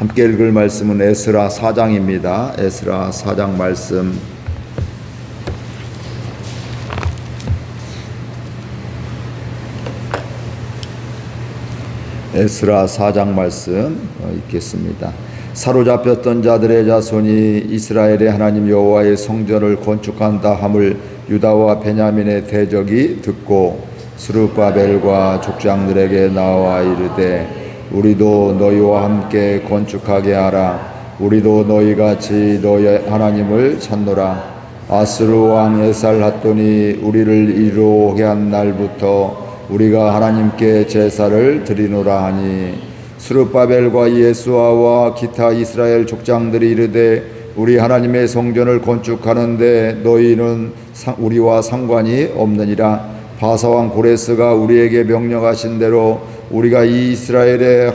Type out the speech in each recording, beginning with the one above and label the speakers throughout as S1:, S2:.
S1: 함께 읽을 말씀은 에스라 4장입니다. 에스라 4장 말씀. 에스라 4장 말씀 읽겠습니다. 사로잡혔던 자들의 자손이 이스라엘의 하나님 여호와의 성전을 건축한다 함을 유다와 베냐민의 대적이 듣고 스룹바벨과 족장들에게 나와 이르되 우리도 너희와 함께 건축하게 하라. 우리도 너희같이 너희 하나님을 찾노라. 아스루 왕 에살핫돈이 우리를 이루게 한 날부터 우리가 하나님께 제사를 드리노라 하니 스룹바벨과 예수아와 기타 이스라엘 족장들이 이르되 우리 하나님의 성전을 건축하는데 너희는 우리와 상관이 없느니라. 바사왕 고레스가 우리에게 명령하신 대로 우리가 이 이스라엘의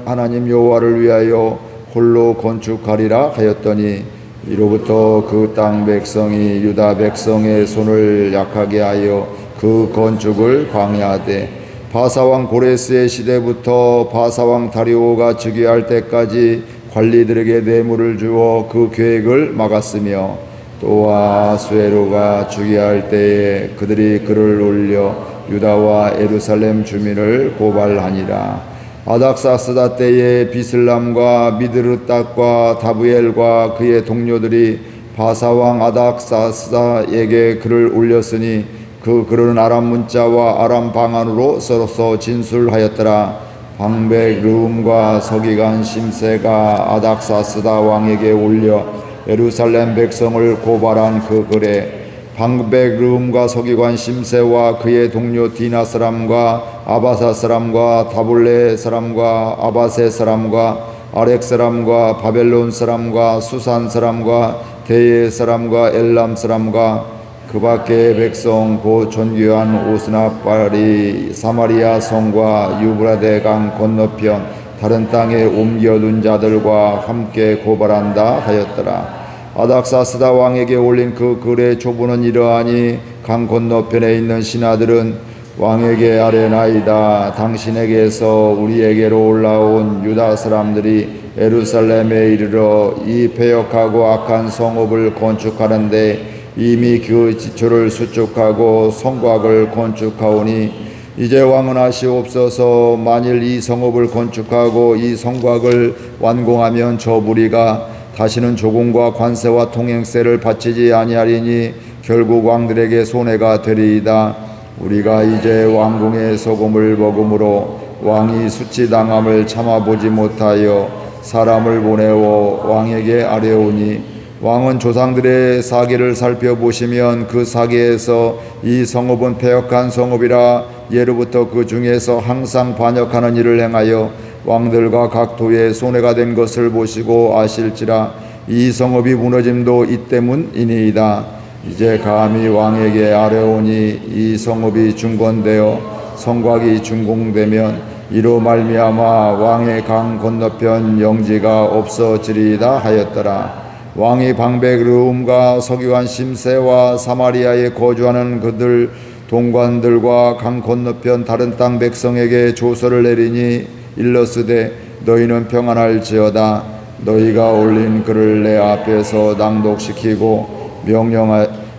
S1: 하나님 여호와를 위하여 홀로 건축하리라 하였더니 이로부터 그 땅 백성이 유다 백성의 손을 약하게 하여 그 건축을 방해하되 바사왕 고레스의 시대부터 바사왕 다리오가 즉위할 때까지 관리들에게 뇌물을 주어 그 계획을 막았으며 또 아수에로가 즉위할 때에 그들이 그를 올려 유다와 예루살렘 주민을 고발하니라. 아닥사스다 때에 비슬람과 미드르딱과 다부엘과 그의 동료들이 바사왕 아닥사스다에게 글을 올렸으니 그 글은 아람 문자와 아람 방언으로 써서 진술하였더라. 방백 르움과 서기관 심세가 아닥사스다 왕에게 올려 예루살렘 백성을 고발한 그 글에 방백 르움과 서기관 심세와 그의 동료 디나 사람과 아바사 사람과 다볼레 사람과 아바세 사람과 아렉 사람과 바벨론 사람과 수산 사람과 대예 사람과 엘람 사람과 그 밖의 백성 곧 존귀한 오스나발이 사마리아 성과 유브라데 강 건너편 다른 땅에 옮겨둔 자들과 함께 고발한다 하였더라. 아닥사스다 왕에게 올린 그 글의 조문은 이러하니 강 건너편에 있는 신하들은 왕에게 아뢰나이다. 당신에게서 우리에게로 올라온 유다 사람들이 예루살렘에 이르러 이 패역하고 악한 성읍을 건축하는데 이미 그 기초를 수축하고 성곽을 건축하오니 이제 왕은 하시옵소서. 만일 이 성읍을 건축하고 이 성곽을 완공하면 저 무리가 다시는 조공과 관세와 통행세를 바치지 아니하리니 결국 왕들에게 손해가 되리이다. 우리가 이제 왕궁의 소금을 먹음으로 왕이 수치당함을 참아보지 못하여 사람을 보내어 왕에게 아뢰오니 왕은 조상들의 사기를 살펴보시면 그 사기에서 이 성읍은 패역한 성읍이라 예로부터 그 중에서 항상 반역하는 일을 행하여 왕들과 각 도에 손해가 된 것을 보시고 아실지라 이 성읍이 무너짐도 이 때문이니이다. 이제 감히 왕에게 아뢰오니 이 성읍이 중건되어 성곽이 준공되면 이로 말미암아 왕의 강 건너편 영지가 없어지리이다 하였더라. 왕이 방백 르움과 서기관 심세와 사마리아에 거주하는 그들 동관들과 강 건너편 다른 땅 백성에게 조서를 내리니 일러스되 너희는 평안할지어다. 너희가 올린 글을 내 앞에서 낭독시키고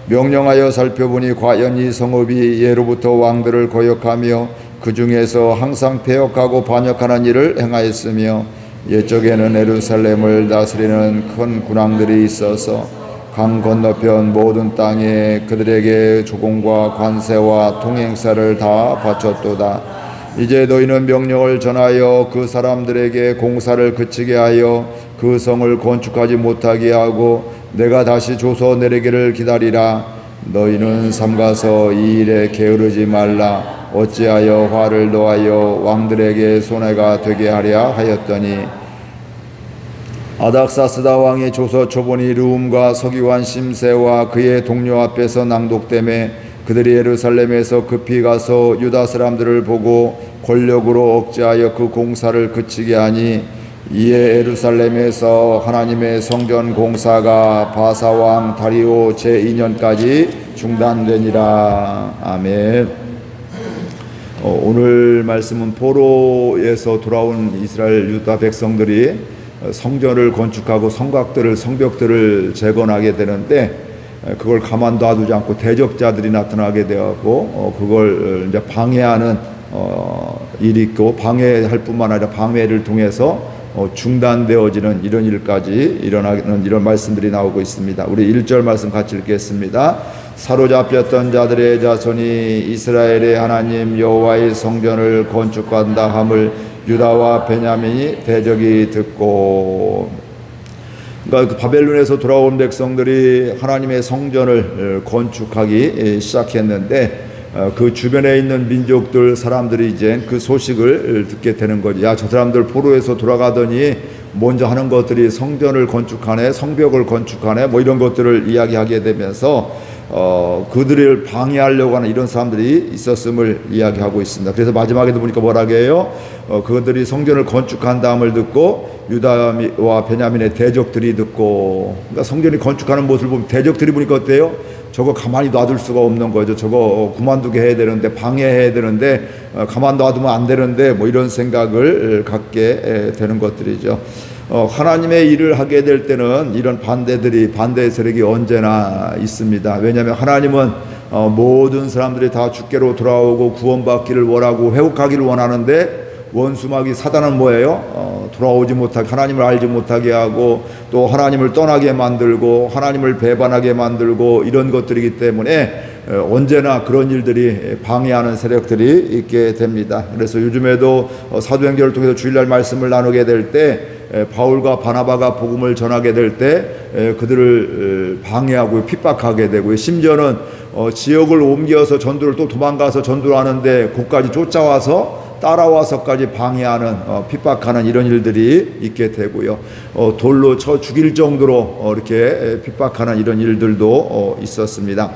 S1: 명령하여 살펴보니 과연 이 성읍이 예로부터 왕들을 거역하며 그 중에서 항상 패역하고 반역하는 일을 행하였으며 옛적에는 예루살렘을 다스리는 큰 군왕들이 있어서 강 건너편 모든 땅에 그들에게 조공과 관세와 통행사를 다 바쳤도다. 이제 너희는 명령을 전하여 그 사람들에게 공사를 그치게 하여 그 성을 건축하지 못하게 하고 내가 다시 조서 내리기를 기다리라. 너희는 삼가서 이 일에 게으르지 말라. 어찌하여 화를 노하여 왕들에게 손해가 되게 하랴 하였더니 아닥사스다 왕의 조서 초본이 르움과 서기관 심세와 그의 동료 앞에서 낭독되매 그들이 예루살렘에서 급히 가서 유다 사람들을 보고 권력으로 억제하여 그 공사를 그치게 하니 이에 예루살렘에서 하나님의 성전 공사가 바사왕 다리오 제2년까지 중단되니라. 아멘. 오늘 말씀은 포로에서 돌아온 이스라엘 유다 백성들이 성전을 건축하고 성벽들을 재건하게 되는데 그걸 가만 놔두지 않고 대적자들이 나타나게 되었고 그걸 이제 방해하는 일이 있고 방해할 뿐만 아니라 방해를 통해서 중단되어지는 이런 일까지 일어나는 이런 말씀들이 나오고 있습니다. 우리 1절 말씀 같이 읽겠습니다. 사로잡혔던 자들의 자손이 이스라엘의 하나님 여호와의 성전을 건축한다 함을 유다와 베냐민이 대적이 듣고. 그러니까 바벨론에서 돌아온 백성들이 하나님의 성전을 건축하기 시작했는데 그 주변에 있는 민족들 사람들이 이제 그 소식을 듣게 되는 거죠. 야, 저 사람들 포로에서 돌아가더니 먼저 하는 것들이 성전을 건축하네, 성벽을 건축하네, 뭐 이런 것들을 이야기하게 되면서 그들을 방해하려고 하는 이런 사람들이 있었음을 이야기하고 있습니다. 그래서 마지막에도 보니까 뭐라고 해요? 그들이 성전을 건축한 다음을 듣고 유다와 베냐민의 대적들이 듣고. 그러니까 성전이 건축하는 모습을 보면 대적들이 보니까 어때요? 저거 가만히 놔둘 수가 없는 거죠. 저거 그만두게 해야 되는데, 방해해야 되는데, 가만 놔두면 안 되는데, 뭐 이런 생각을 갖게 되는 것들이죠. 하나님의 일을 하게 될 때는 이런 반대 세력이 언제나 있습니다. 왜냐하면 하나님은 모든 사람들이 다 주께로 돌아오고 구원받기를 원하고 회복하기를 원하는데, 원수마귀 사단은 뭐예요? 돌아오지 못하게, 하나님을 알지 못하게 하고 또 하나님을 떠나게 만들고 하나님을 배반하게 만들고 이런 것들이기 때문에 언제나 그런 일들이 방해하는 세력들이 있게 됩니다. 그래서 요즘에도 사도행전을 통해서 주일날 말씀을 나누게 될 때 바울과 바나바가 복음을 전하게 될 때 그들을 방해하고 핍박하게 되고, 심지어는 지역을 옮겨서 전도를 또 도망가서 전도를 하는데 곳까지 쫓아와서 따라와서까지 방해하는 핍박하는 이런 일들이 있게 되고요. 돌로 쳐 죽일 정도로 이렇게 핍박하는 이런 일들도 있었습니다.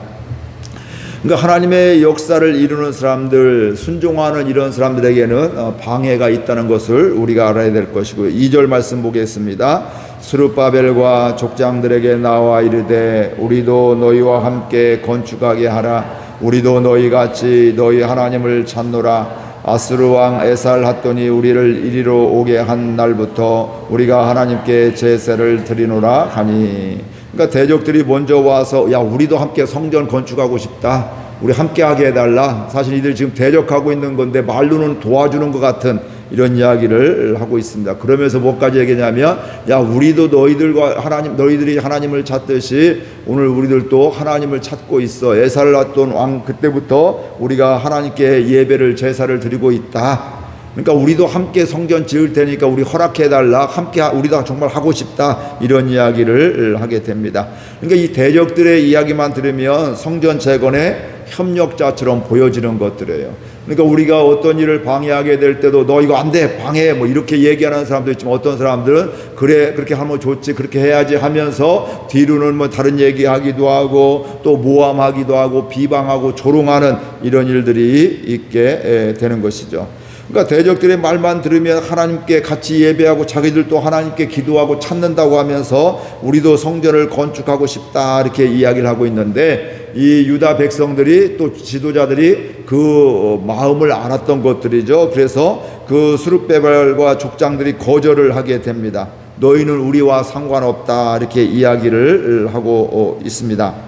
S1: 그러니까 하나님의 역사를 이루는 사람들, 순종하는 이런 사람들에게는 방해가 있다는 것을 우리가 알아야 될 것이고요. 2절 말씀 보겠습니다. 스룹바벨과 족장들에게 나와 이르되 우리도 너희와 함께 건축하게 하라. 우리도 너희같이 너희 하나님을 찾노라. 아스루 왕 에살핫돈이 우리를 이리로 오게 한 날부터 우리가 하나님께 제사를 드리노라 하니. 그러니까 대적들이 먼저 와서 야, 우리도 함께 성전 건축하고 싶다, 우리 함께 하게 해달라. 사실 이들 지금 대적하고 있는 건데 말로는 도와주는 것 같은 이런 이야기를 하고 있습니다. 그러면서 뭐까지 얘기냐면, 야, 우리도 너희들이 하나님을 찾듯이 오늘 우리들도 하나님을 찾고 있어. 에살핫돈 왕 그때부터 우리가 하나님께 예배를 제사를 드리고 있다. 그러니까 우리도 함께 성전 지을 테니까 우리 허락해달라, 함께 우리도 정말 하고 싶다, 이런 이야기를 하게 됩니다. 그러니까 이 대적들의 이야기만 들으면 성전 재건의 협력자처럼 보여지는 것들이에요. 그러니까 우리가 어떤 일을 방해하게 될 때도 너 이거 안 돼, 방해해, 뭐 이렇게 얘기하는 사람도 있지만, 어떤 사람들은 그래, 그렇게 하면 좋지, 그렇게 해야지 하면서 뒤로는 뭐 다른 얘기하기도 하고 또 모함하기도 하고 비방하고 조롱하는 이런 일들이 있게 되는 것이죠. 그러니까 대적들의 말만 들으면 하나님께 같이 예배하고 자기들도 하나님께 기도하고 찾는다고 하면서 우리도 성전을 건축하고 싶다, 이렇게 이야기를 하고 있는데, 이 유다 백성들이 또 지도자들이 그 마음을 알았던 것들이죠. 그래서 그 스룹바벨과 족장들이 거절을 하게 됩니다. 너희는 우리와 상관없다, 이렇게 이야기를 하고 있습니다.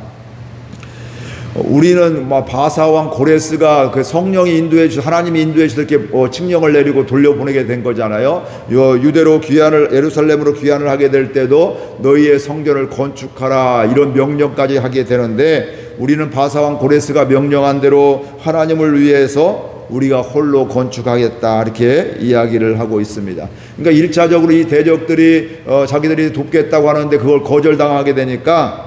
S1: 우리는 바사왕 고레스가 그 성령이 인도해 주셔서, 하나님이 인도해 주셔서 이렇게 칙령을 내리고 돌려보내게 된 거잖아요. 유대로 예루살렘으로 귀환을 하게 될 때도 너희의 성전을 건축하라, 이런 명령까지 하게 되는데, 우리는 바사왕 고레스가 명령한 대로 하나님을 위해서 우리가 홀로 건축하겠다, 이렇게 이야기를 하고 있습니다. 그러니까 1차적으로 이 대적들이 자기들이 돕겠다고 하는데 그걸 거절당하게 되니까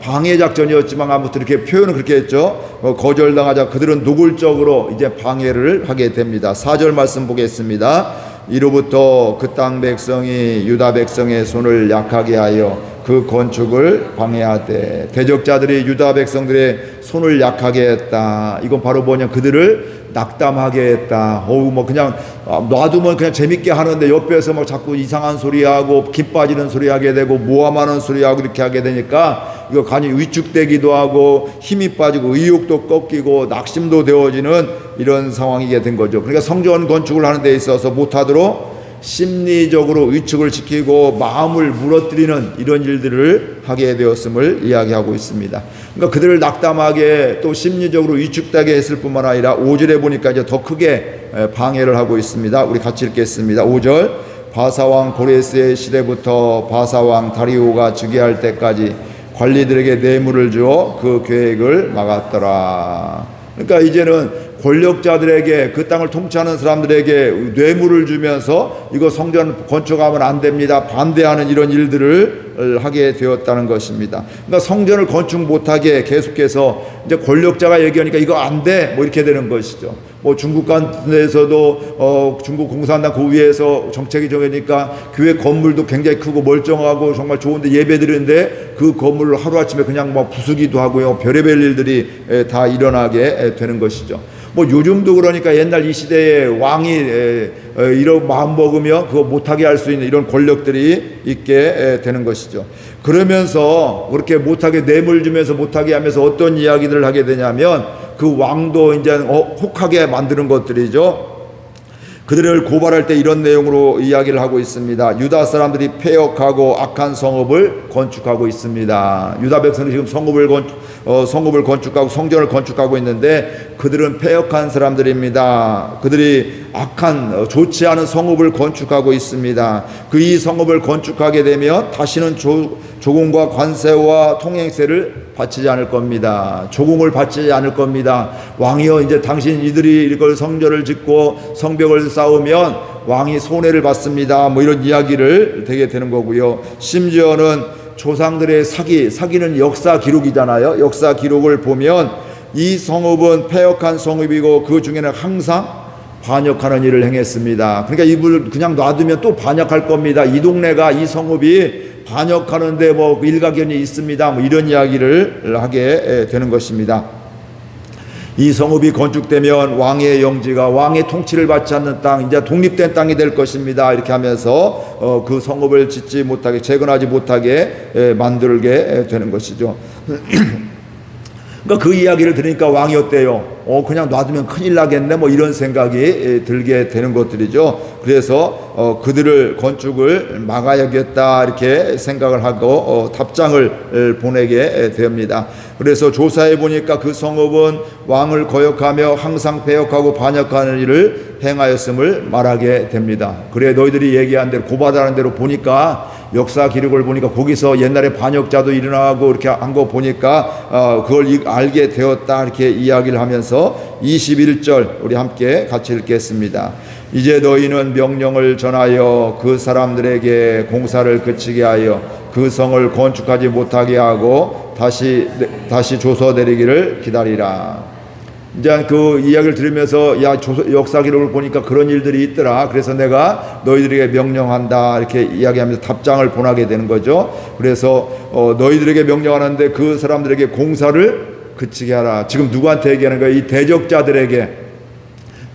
S1: 방해 작전이었지만 아무튼 이렇게 표현을 그렇게 했죠. 거절당하자 그들은 노골적으로 이제 방해를 하게 됩니다. 4절 말씀 보겠습니다. 이로부터 그 땅 백성이 유다 백성의 손을 약하게 하여 그 건축을 방해하되, 대적자들이 유다 백성들의 손을 약하게 했다. 이건 바로 뭐냐, 그들을 낙담하게 했다. 뭐 그냥 놔두면 그냥 재밌게 하는데 옆에서 막 자꾸 이상한 소리하고 기 빠지는 소리 하게 되고 모함하는 소리하고 이렇게 하게 되니까 이거 간이 위축되기도 하고 힘이 빠지고 의욕도 꺾이고 낙심도 되어지는 이런 상황이게 된 거죠. 그러니까 성전 건축을 하는 데 있어서 못하도록 심리적으로 위축을 시키고 마음을 무너뜨리는 이런 일들을 하게 되었음을 이야기하고 있습니다. 그러니까 그들을 낙담하게 또 심리적으로 위축되게 했을 뿐만 아니라 5절에 보니까 이제 더 크게 방해를 하고 있습니다. 우리 같이 읽겠습니다. 5절. 바사왕 고레스의 시대부터 바사왕 다리오가 즉위할 때까지 관리들에게 뇌물을 주어 그 계획을 막았더라. 그러니까 이제는 권력자들에게, 그 땅을 통치하는 사람들에게 뇌물을 주면서 이거 성전 건축하면 안 됩니다, 반대하는 이런 일들을 하게 되었다는 것입니다. 그러니까 성전을 건축 못하게 계속해서 이제 권력자가 얘기하니까 이거 안 돼, 뭐 이렇게 되는 것이죠. 뭐 중국 같은 데서도 중국 공산당 그 위에서 정책이 정해니까 교회 건물도 굉장히 크고 멀쩡하고 정말 좋은데 예배드리는데 그 건물을 하루아침에 그냥 뭐 부수기도 하고요, 별의별 일들이 다 일어나게 되는 것이죠. 뭐 요즘도 그러니까 옛날 이 시대에 왕이 이런 마음 먹으면 그거 못하게 할 수 있는 이런 권력들이 있게 되는 것이죠. 그러면서 그렇게 못하게 뇌물 주면서 못하게 하면서 어떤 이야기들을 하게 되냐면 그 왕도 이제 혹하게 만드는 것들이죠. 그들을 고발할 때 이런 내용으로 이야기를 하고 있습니다. 유다 사람들이 폐역하고 악한 성읍을 건축하고 있습니다. 유다 백성이 지금 성읍을 건축하고 성전을 건축하고 있는데 그들은 폐역한 사람들입니다. 그들이 악한 좋지 않은 성읍을 건축하고 있습니다. 그 이 성읍을 건축하게 되면 다시는 조공과 관세와 통행세를 바치지 않을 겁니다. 조공을 바치지 않을 겁니다. 왕이여, 이제 당신 이들이 이걸 성전을 짓고 성벽을 쌓으면 왕이 손해를 받습니다. 뭐 이런 이야기를 되게 되는 거고요. 심지어는 조상들의 사기는 역사 기록이잖아요. 역사 기록을 보면 이 성읍은 폐역한 성읍이고 그 중에는 항상 반역하는 일을 행했습니다. 그러니까 이분을 그냥 놔두면 또 반역할 겁니다. 이 동네가, 이 성읍이 반역하는데 뭐 일가견이 있습니다. 뭐 이런 이야기를 하게 되는 것입니다. 이 성읍이 건축되면 왕의 영지가, 왕의 통치를 받지 않는 땅, 이제 독립된 땅이 될 것입니다. 이렇게 하면서 그 성읍을 짓지 못하게, 재건하지 못하게 만들게 되는 것이죠. 그러니까 그 이야기를 들으니까 왕이 어때요? 그냥 놔두면 큰일 나겠네, 뭐 이런 생각이 들게 되는 것들이죠. 그래서 그들을 건축을 막아야겠다 이렇게 생각을 하고 답장을 보내게 됩니다. 그래서 조사해 보니까 그 성읍은 왕을 거역하며 항상 배역하고 반역하는 일을 행하였음을 말하게 됩니다. 그래 너희들이 얘기한 대로, 고발하는 대로 보니까 역사 기록을 보니까 거기서 옛날에 반역자도 일어나고 이렇게 한 거 보니까 그걸 알게 되었다 이렇게 이야기를 하면서 21절 우리 함께 같이 읽겠습니다. 이제 너희는 명령을 전하여 그 사람들에게 공사를 그치게 하여 그 성을 건축하지 못하게 하고 다시 조서 내리기를 기다리라. 이제 그 이야기를 들으면서 역사 기록을 보니까 그런 일들이 있더라. 그래서 내가 너희들에게 명령한다 이렇게 이야기하면서 답장을 보내게 되는 거죠. 그래서 너희들에게 명령하는데 그 사람들에게 공사를 그치게 하라. 지금 누구한테 얘기하는 거야? 이 대적자들에게.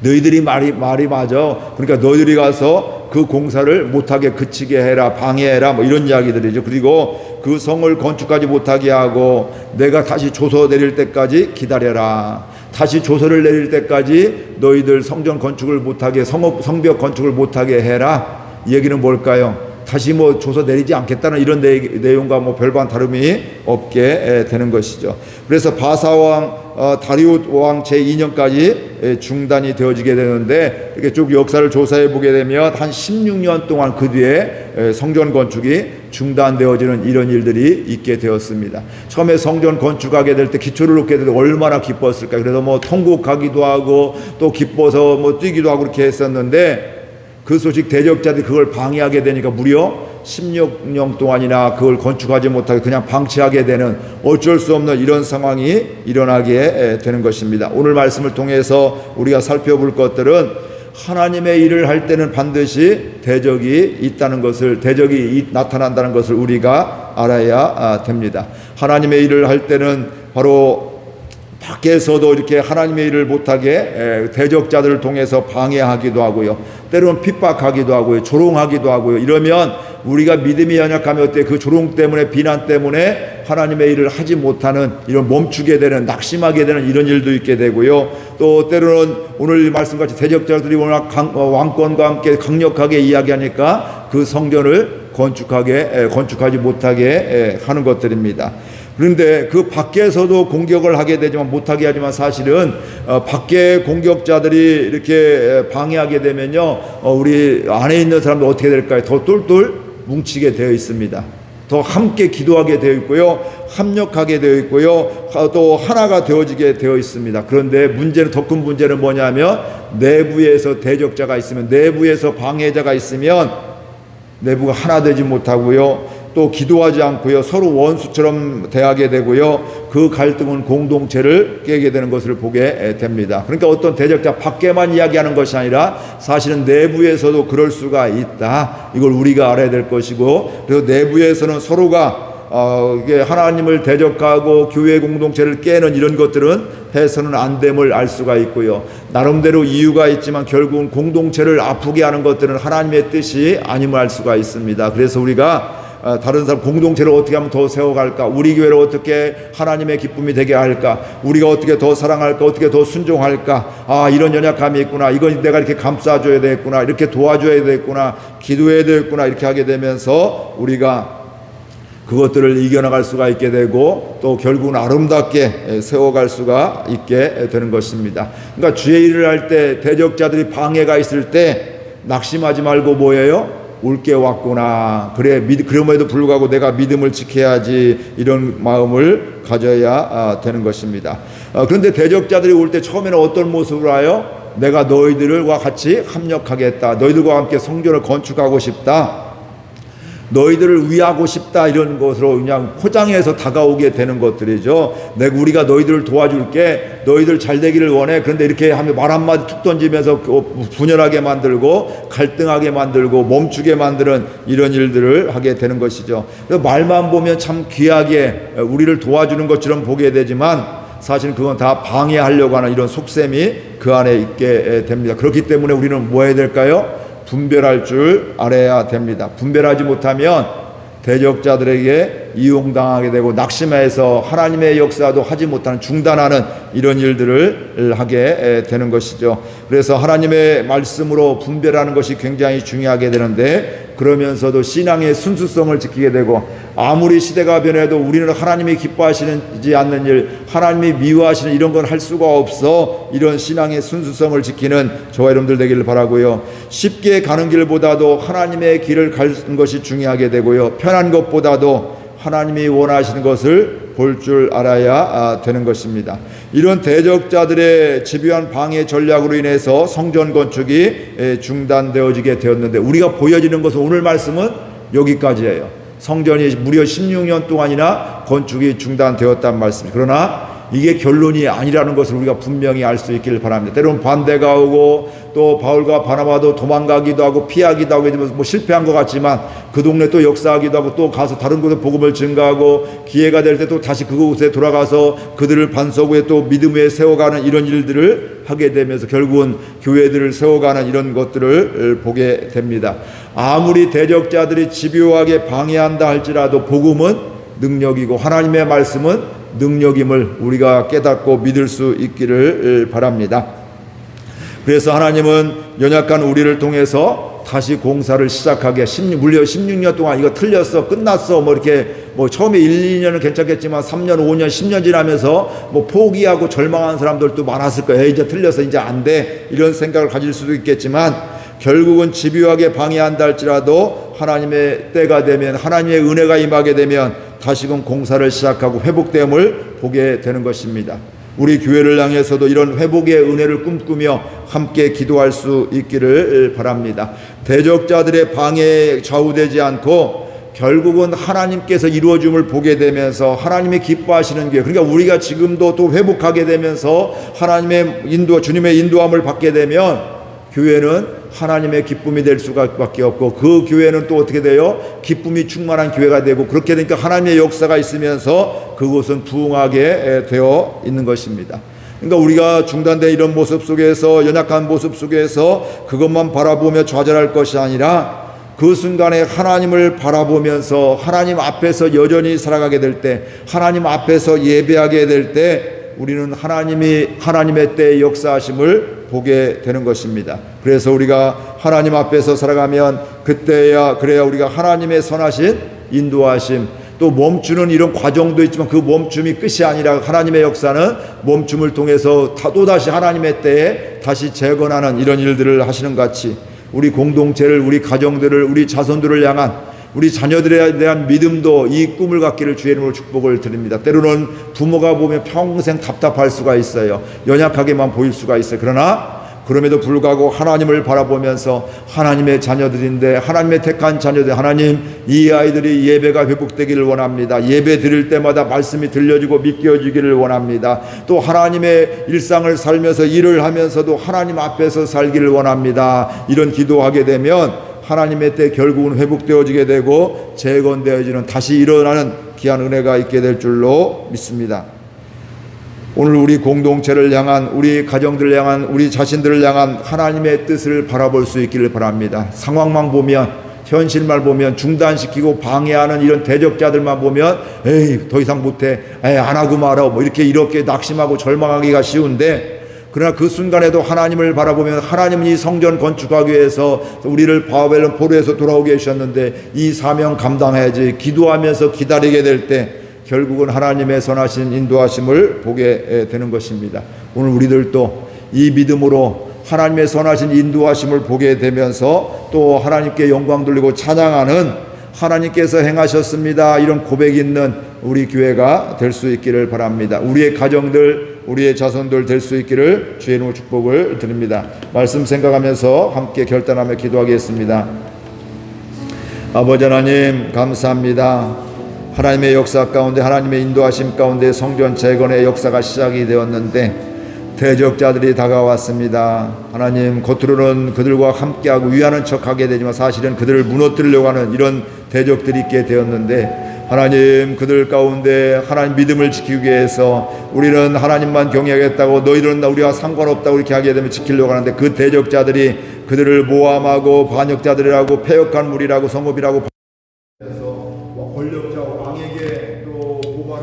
S1: 너희들이 말이 맞아. 그러니까 너희들이 가서 그 공사를 못하게 그치게 해라, 방해해라, 뭐 이런 이야기들이죠. 그리고 그 성을 건축하지 못하게 하고 내가 다시 조서 내릴 때까지 기다려라. 다시 조서를 내릴 때까지 너희들 성전 건축을 못하게, 성벽 건축을 못하게 해라. 이 얘기는 뭘까요? 다시 뭐 조서 내리지 않겠다는 이런 내용과 뭐 별반 다름이 없게 되는 것이죠. 그래서 바사왕 다리오 왕 제2년까지 중단이 되어지게 되는데, 이렇게 쭉 역사를 조사해 보게 되면 한 16년 동안 그 뒤에 성전 건축이 중단되어지는 이런 일들이 있게 되었습니다. 처음에 성전 건축하게 될 때, 기초를 놓게 될 때 얼마나 기뻤을까. 그래서 뭐 통곡하기도 하고 또 기뻐서 뭐 뛰기도 하고 그렇게 했었는데, 그 소식 대적자들이 그걸 방해하게 되니까 무려 16년 동안이나 그걸 건축하지 못하게 그냥 방치하게 되는, 어쩔 수 없는 이런 상황이 일어나게 되는 것입니다. 오늘 말씀을 통해서 우리가 살펴볼 것들은 하나님의 일을 할 때는 반드시 대적이 있다는 것을, 대적이 나타난다는 것을 우리가 알아야 됩니다. 하나님의 일을 할 때는 바로 밖에서도 이렇게 하나님의 일을 못하게 대적자들을 통해서 방해하기도 하고요, 때로는 핍박하기도 하고요, 조롱하기도 하고요. 이러면 우리가 믿음이 연약하면 어때? 그 조롱 때문에, 비난 때문에 하나님의 일을 하지 못하는, 이런 멈추게 되는, 낙심하게 되는 이런 일도 있게 되고요. 또 때로는 오늘 말씀같이 대적자들이 워낙 왕권과 함께 강력하게 이야기하니까 그 성전을 건축하지 못하게 하는 것들입니다. 그런데 그 밖에서도 공격을 하게 되지만, 못하게 하지만, 사실은 밖에 공격자들이 이렇게 방해하게 되면요, 우리 안에 있는 사람들 어떻게 될까요? 더 똘똘 뭉치게 되어 있습니다. 더 함께 기도하게 되어 있고요, 합력하게 되어 있고요, 또 하나가 되어지게 되어 있습니다. 그런데 문제는, 더 큰 문제는 뭐냐면, 내부에서 대적자가 있으면, 내부에서 방해자가 있으면 내부가 하나 되지 못하고요, 또 기도하지 않고요, 서로 원수처럼 대하게 되고요, 그 갈등은 공동체를 깨게 되는 것을 보게 됩니다. 그러니까 어떤 대적자 밖에만 이야기하는 것이 아니라 사실은 내부에서도 그럴 수가 있다, 이걸 우리가 알아야 될 것이고, 그리고 내부에서는 서로가 이게 하나님을 대적하고 교회 공동체를 깨는 이런 것들은 해서는 안 됨을 알 수가 있고요, 나름대로 이유가 있지만 결국은 공동체를 아프게 하는 것들은 하나님의 뜻이 아님을 알 수가 있습니다. 그래서 우리가 다른 사람 공동체를 어떻게 하면 더 세워갈까, 우리 교회를 어떻게 하나님의 기쁨이 되게 할까, 우리가 어떻게 더 사랑할까, 어떻게 더 순종할까, 이런 연약함이 있구나, 이건 내가 이렇게 감싸줘야 되겠구나, 이렇게 도와줘야 되겠구나, 기도해야 되겠구나, 이렇게 하게 되면서 우리가 그것들을 이겨나갈 수가 있게 되고, 또 결국은 아름답게 세워갈 수가 있게 되는 것입니다. 그러니까 주의 일을 할 때 대적자들이 방해가 있을 때 낙심하지 말고 뭐예요? 올게 왔구나, 그래, 그럼에도 불구하고 내가 믿음을 지켜야지, 이런 마음을 가져야 되는 것입니다. 그런데 대적자들이 올 때 처음에는 어떤 모습으로 와요? 내가 너희들과 같이 합력하겠다, 너희들과 함께 성전을 건축하고 싶다, 너희들을 위하고 싶다, 이런 것으로 그냥 포장해서 다가오게 되는 것들이죠. 우리가 너희들을 도와줄게, 너희들 잘 되기를 원해. 그런데 이렇게 하면 말 한마디 툭 던지면서 분열하게 만들고 갈등하게 만들고 멈추게 만드는 이런 일들을 하게 되는 것이죠. 말만 보면 참 귀하게 우리를 도와주는 것처럼 보게 되지만, 사실 그건 다 방해하려고 하는 이런 속셈이 그 안에 있게 됩니다. 그렇기 때문에 우리는 뭐 해야 될까요? 분별할 줄 알아야 됩니다. 분별하지 못하면 대적자들에게 이용당하게 되고, 낙심해서 하나님의 역사도 하지 못하는, 중단하는 이런 일들을 하게 되는 것이죠. 그래서 하나님의 말씀으로 분별하는 것이 굉장히 중요하게 되는데, 그러면서도 신앙의 순수성을 지키게 되고, 아무리 시대가 변해도 우리는 하나님이 기뻐하시지 않는 일, 하나님이 미워하시는 이런 건 할 수가 없어. 이런 신앙의 순수성을 지키는 저와 여러분들 되기를 바라고요. 쉽게 가는 길보다도 하나님의 길을 가는 것이 중요하게 되고요, 편한 것보다도 하나님이 원하시는 것을 볼 줄 알아야 되는 것입니다. 이런 대적자들의 집요한 방해 전략으로 인해서 성전 건축이 중단되어지게 되었는데, 우리가 보여지는 것은, 오늘 말씀은 여기까지예요. 성전이 무려 16년 동안이나 건축이 중단되었단 말씀입니다. 그러나 이게 결론이 아니라는 것을 우리가 분명히 알 수 있기를 바랍니다. 때로는 반대가 오고, 또 바울과 바나바도 도망가기도 하고 피하기도 하고 뭐 실패한 것 같지만, 그 동네 또 역사하기도 하고, 또 가서 다른 곳에 복음을 증거하고, 기회가 될 때 또 다시 그곳에 돌아가서 그들을 반석 위에 또 믿음 위에 세워가는 이런 일들을 하게 되면서 결국은 교회들을 세워가는 이런 것들을 보게 됩니다. 아무리 대적자들이 집요하게 방해한다 할지라도 복음은 능력이고 하나님의 말씀은 능력임을 우리가 깨닫고 믿을 수 있기를 바랍니다. 그래서 하나님은 연약한 우리를 통해서 다시 공사를 시작하게, 무려 16년 동안 이거 틀렸어, 끝났어, 뭐 이렇게 처음에 1, 2년은 괜찮겠지만 3년, 5년, 10년 지나면서 포기하고 절망한 사람들도 많았을 거예요. 이제 틀렸어, 이제 안 돼, 이런 생각을 가질 수도 있겠지만, 결국은 집요하게 방해한다 할지라도 하나님의 때가 되면, 하나님의 은혜가 임하게 되면 다시금 공사를 시작하고 회복됨을 보게 되는 것입니다. 우리 교회를 향해서도 이런 회복의 은혜를 꿈꾸며 함께 기도할 수 있기를 바랍니다. 대적자들의 방해에 좌우되지 않고 결국은 하나님께서 이루어짐을 보게 되면서 하나님이 기뻐하시는 교회, 그러니까 우리가 지금도 또 회복하게 되면서 하나님의 주님의 인도함을 받게 되면 교회는 하나님의 기쁨이 될 수밖에 없고, 그 교회는 또 어떻게 돼요? 기쁨이 충만한 교회가 되고, 그렇게 되니까 하나님의 역사가 있으면서 그곳은 부흥하게 되어 있는 것입니다. 그러니까 우리가 중단된 이런 모습 속에서, 연약한 모습 속에서 그것만 바라보며 좌절할 것이 아니라, 그 순간에 하나님을 바라보면서 하나님 앞에서 여전히 살아가게 될 때, 하나님 앞에서 예배하게 될 때 우리는 하나님의 때의 역사하심을 보게 되는 것입니다. 그래서 우리가 하나님 앞에서 살아가면 그래야 우리가 하나님의 선하신 인도하심, 또 멈추는 이런 과정도 있지만 그 멈춤이 끝이 아니라 하나님의 역사는 멈춤을 통해서 또다시 하나님의 때에 다시 재건하는 이런 일들을 하시는 같이 우리 공동체를, 우리 가정들을, 우리 자손들을 향한 우리 자녀들에 대한 믿음도 이 꿈을 갖기를 주의 이름으로 축복을 드립니다. 때로는 부모가 보면 평생 답답할 수가 있어요. 연약하게만 보일 수가 있어요. 그러나 그럼에도 불구하고 하나님을 바라보면서 하나님의 자녀들인데, 하나님의 택한 자녀들, 하나님 이 아이들이 예배가 회복되기를 원합니다. 예배 드릴 때마다 말씀이 들려지고 믿겨지기를 원합니다. 또 하나님의 일상을 살면서 일을 하면서도 하나님 앞에서 살기를 원합니다. 이런 기도하게 되면 하나님의 때 결국은 회복되어지게 되고 재건되어지는, 다시 일어나는 귀한 은혜가 있게 될 줄로 믿습니다. 오늘 우리 공동체를 향한, 우리 가정들을 향한, 우리 자신들을 향한 하나님의 뜻을 바라볼 수 있기를 바랍니다. 상황만 보면, 현실만 보면, 중단시키고 방해하는 이런 대적자들만 보면 에이 더 이상 못해, 에이 안 하고 말아, 뭐 이렇게 낙심하고 절망하기가 쉬운데, 그러나 그 순간에도 하나님을 바라보면 하나님은 이 성전 건축하기 위해서 우리를 바벨론 포로에서 돌아오게 하셨는데 이 사명 감당해야지 기도하면서 기다리게 될 때 결국은 하나님의 선하신 인도하심을 보게 되는 것입니다. 오늘 우리들도 이 믿음으로 하나님의 선하신 인도하심을 보게 되면서 또 하나님께 영광 돌리고 찬양하는, 하나님께서 행하셨습니다, 이런 고백이 있는 우리 교회가 될 수 있기를 바랍니다. 우리의 가정들, 우리의 자손들 될 수 있기를 주의 이름으로 축복을 드립니다. 말씀 생각하면서 함께 결단하며 기도하겠습니다. 아버지 하나님 감사합니다. 하나님의 역사 가운데, 하나님의 인도하심 가운데 성전 재건의 역사가 시작이 되었는데 대적자들이 다가왔습니다. 하나님, 겉으로는 그들과 함께하고 위하는 척하게 되지만 사실은 그들을 무너뜨리려고 하는 이런 대적들이 있게 되었는데, 하나님 그들 가운데 하나님 믿음을 지키기 위해서 우리는 하나님만 경외하겠다고, 너희들은 우리와 상관없다고 이렇게 하게 되면 지키려고 하는데 그 대적자들이 그들을 모함하고 반역자들이라고, 패역한 무리라고, 성읍이라고 권력자 왕에게 또 고발